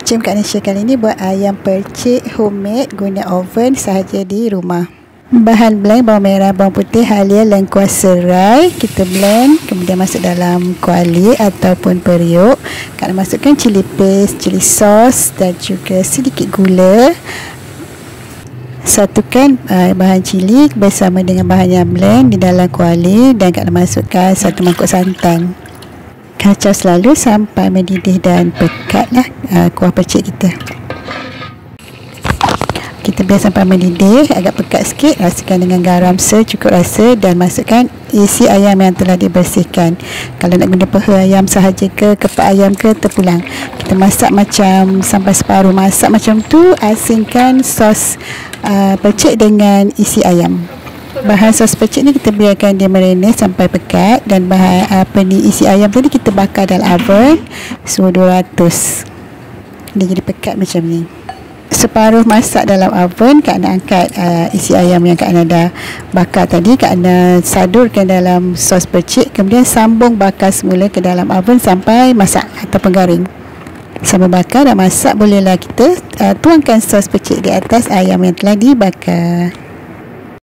Cik Kak Nisha kali ni buat ayam percik homemade guna oven sahaja di rumah. Bahan blend bawang merah, bawang putih, halia, lengkuas, serai. Kita blend, kemudian masuk dalam kuali ataupun periuk. Kak nak masukkan cili paste, cili sos dan juga sedikit gula. Satukan bahan cili bersama dengan bahan yang blend di dalam kuali dan Kak nak masukkan 1 mangkuk santan. Kacau selalu sampai mendidih dan pekatlah kuah percik kita. Kita biar sampai mendidih, agak pekat sikit, rasakan dengan garam secukup rasa dan masukkan isi ayam yang telah dibersihkan. Kalau nak guna peha ayam sahaja ke kepak ayam ke, terpulang. Kita masak macam sampai separuh masak macam tu, asingkan sos percik dengan isi ayam. Bahan sos percik ni kita biarkan dia marinate sampai pekat, dan bahan isi ayam tadi kita bakar dalam oven suhu 200. Dia jadi pekat macam ni. Separuh masak dalam oven, Kak nak angkat isi ayam yang Kak nak dah bakar tadi. Kak nak sadurkan dalam sos percik, kemudian sambung bakar semula ke dalam oven sampai masak ataupun garing. Sambil bakar dan masak, bolehlah kita tuangkan sos percik di atas ayam yang telah dibakar.